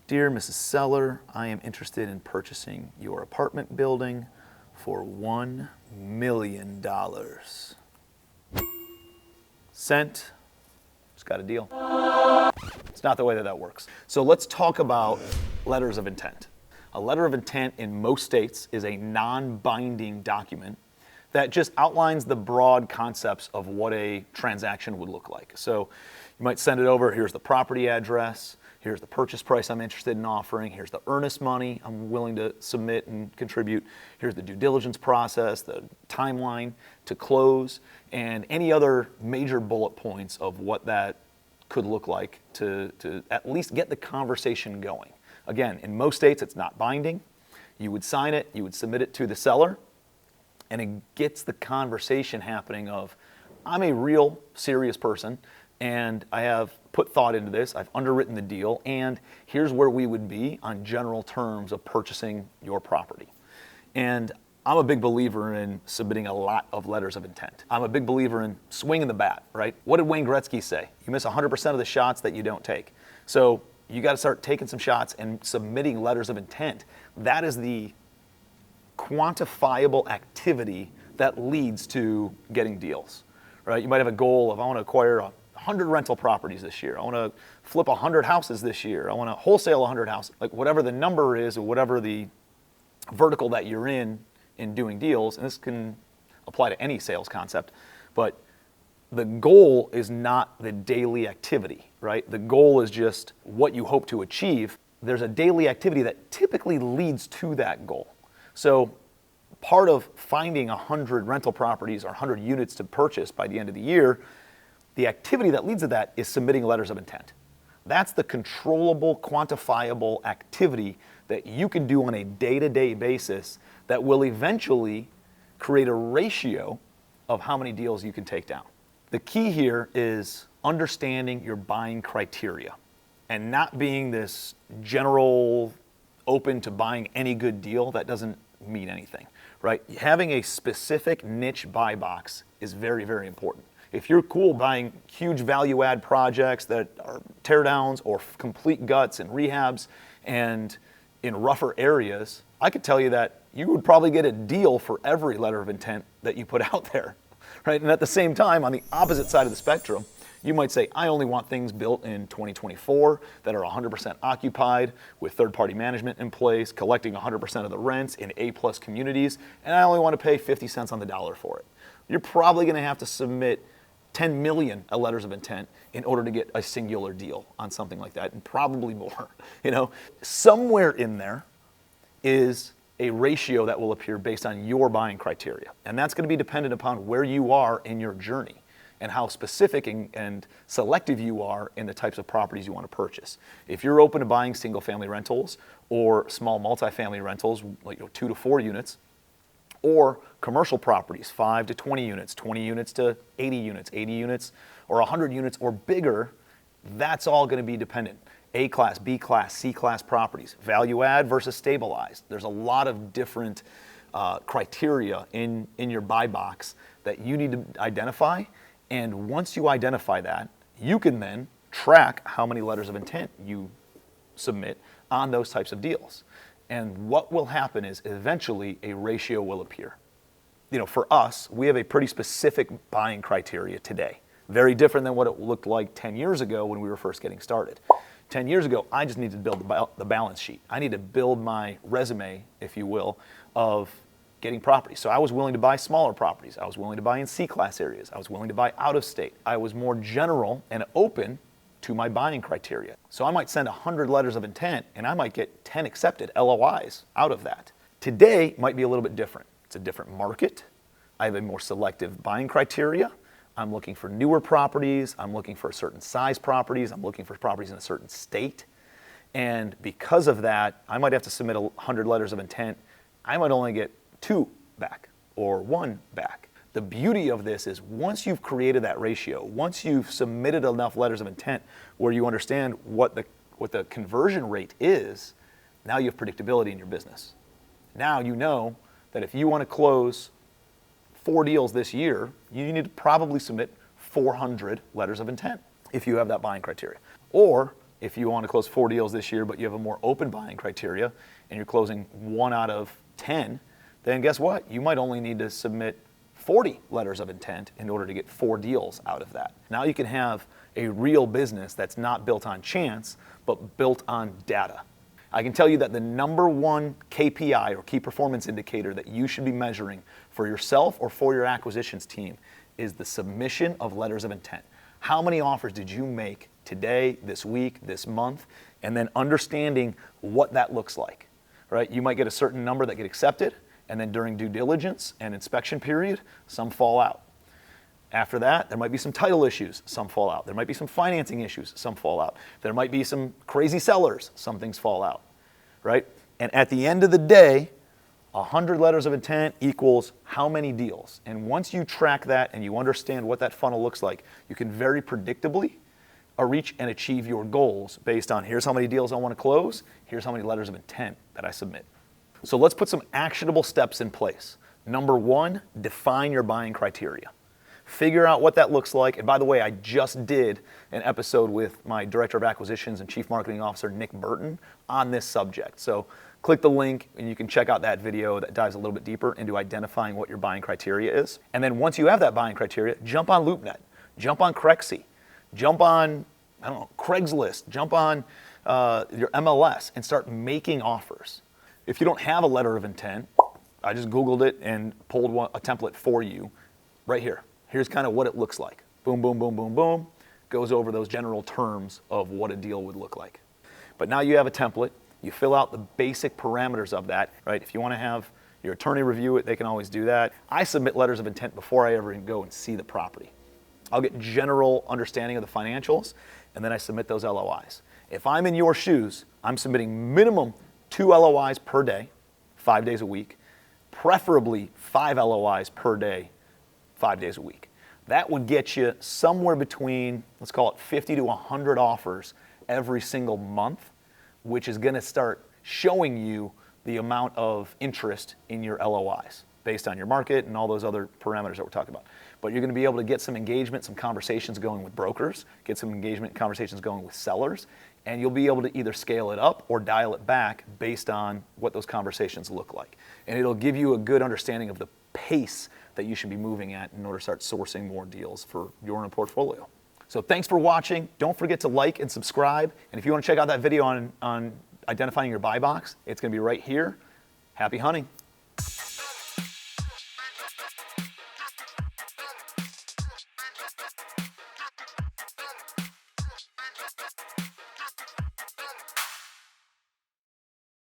Dear Mrs. Seller, I am interested in purchasing your apartment building for $1 million. Sent. Just got a deal. It's not the way that that works. So let's talk about letters of intent. A letter of intent in most states is a non-binding document that just outlines the broad concepts of what a transaction would look like. So you might send it over, here's the property address, here's the purchase price I'm interested in offering, here's the earnest money I'm willing to submit and contribute, here's the due diligence process, the timeline to close, and any other major bullet points of what that could look like to at least get the conversation going. Again, in most states it's not binding. You would sign it, you would submit it to the seller, and it gets the conversation happening of, I'm a real serious person and I have put thought into this, I've underwritten the deal, and here's where we would be on general terms of purchasing your property. And I'm a big believer in submitting a lot of letters of intent. I'm a big believer in swinging the bat, right? What did Wayne Gretzky say? You miss 100% of the shots that you don't take. So you got to start taking some shots and submitting letters of intent. That is the quantifiable activity that leads to getting deals, right? You might have a goal of, I want to acquire 100 rental properties this year. I want to flip 100 houses this year. I want to wholesale 100 houses. Like whatever the number is or whatever the vertical that you're in doing deals, and this can apply to any sales concept, but the goal is not the daily activity, right? The goal is just what you hope to achieve. There's a daily activity that typically leads to that goal. So part of finding 100 rental properties or 100 units to purchase by the end of the year, the activity that leads to that is submitting letters of intent. That's the controllable, quantifiable activity that you can do on a day-to-day basis that will eventually create a ratio of how many deals you can take down. The key here is understanding your buying criteria and not being this general open to buying any good deal that doesn't mean anything, right? Having a specific niche buy box is very, very important. If you're cool buying huge value add projects that are teardowns or complete guts and rehabs and in rougher areas, I could tell you that you would probably get a deal for every letter of intent that you put out there, right? And at the same time, on the opposite side of the spectrum, you might say, I only want things built in 2024 that are 100% occupied with third-party management in place, collecting 100% of the rents in A-plus communities, and I only want to pay 50 cents on the dollar for it. You're probably going to have to submit 10 million letters of intent in order to get a singular deal on something like that, and probably more. You know, somewhere in there is a ratio that will appear based on your buying criteria, and that's going to be dependent upon where you are in your journey and how specific and selective you are in the types of properties you want to purchase. If you're open to buying single-family rentals or small multifamily rentals, like 2 to 4 units, or commercial properties, 5 to 20 units, 20 units to 80 units, 80 units, or 100 units or bigger, that's all going to be dependent. A-class, B-class, C-class properties, value add versus stabilized. There's a lot of different criteria in your buy box that you need to identify. And once you identify that, you can then track how many letters of intent you submit on those types of deals. And what will happen is eventually a ratio will appear. You know, for us, we have a pretty specific buying criteria today. Very different than what it looked like 10 years ago when we were first getting started. 10 years ago, I just needed to build the balance sheet. I need to build my resume, if you will, of getting properties. So I was willing to buy smaller properties. I was willing to buy in C-class areas. I was willing to buy out of state. I was more general and open to my buying criteria. So I might send 100 letters of intent and I might get 10 accepted LOIs out of that. Today might be a little bit different. It's a different market. I have a more selective buying criteria. I'm looking for newer properties. I'm looking for certain size properties. I'm looking for properties in a certain state. And because of that, I might have to submit 100 letters of intent. I might only get 2 back or 1 back. The beauty of this is once you've created that ratio, once you've submitted enough letters of intent where you understand what the conversion rate is, now you have predictability in your business. Now you know that if you want to close 4 deals this year, you need to probably submit 400 letters of intent if you have that buying criteria. Or if you want to close 4 deals this year, but you have a more open buying criteria and you're closing 1 out of 10, then guess what? You might only need to submit 40 letters of intent in order to get 4 deals out of that. Now you can have a real business that's not built on chance, but built on data. I can tell you that the #1 KPI or key performance indicator that you should be measuring for yourself or for your acquisitions team is the submission of letters of intent. How many offers did you make today, this week, this month, and then understanding what that looks like, right? You might get a certain number that get accepted, and then during due diligence and inspection period, some fall out. After that, there might be some title issues, some fall out. There might be some financing issues, some fall out. There might be some crazy sellers, some things fall out, right? And at the end of the day, 100 letters of intent equals how many deals? And once you track that and you understand what that funnel looks like, you can very predictably reach and achieve your goals based on here's how many deals I want to close, here's how many letters of intent that I submit. So let's put some actionable steps in place. #1, define your buying criteria. Figure out what that looks like. And by the way, I just did an episode with my Director of Acquisitions and Chief Marketing Officer, Nick Burton, on this subject. So click the link and you can check out that video that dives a little bit deeper into identifying what your buying criteria is. And then once you have that buying criteria, jump on LoopNet, jump on Crexy, jump on, I don't know, Craigslist, jump on your MLS and start making offers. If you don't have a letter of intent, I just Googled it and pulled a template for you right here. Here's kind of what it looks like. Boom, boom, boom, boom, boom. Goes over those general terms of what a deal would look like. But now you have a template. You fill out the basic parameters of that, right? If you want to have your attorney review it, they can always do that. I submit letters of intent before I ever even go and see the property. I'll get general understanding of the financials, and then I submit those LOIs. If I'm in your shoes, I'm submitting minimum 2 LOIs per day, 5 days a week, preferably 5 LOIs per day, 5 days a week. That would get you somewhere between, let's call it 50 to 100 offers every single month, which is going to start showing you the amount of interest in your LOIs based on your market and all those other parameters that we're talking about. But you're going to be able to get some engagement, some conversations going with brokers, get some engagement conversations going with sellers, and you'll be able to either scale it up or dial it back based on what those conversations look like. And it'll give you a good understanding of the pace that you should be moving at in order to start sourcing more deals for your own portfolio. So thanks for watching. Don't forget to like and subscribe. And if you want to check out that video on identifying your buy box, it's going to be right here. Happy hunting.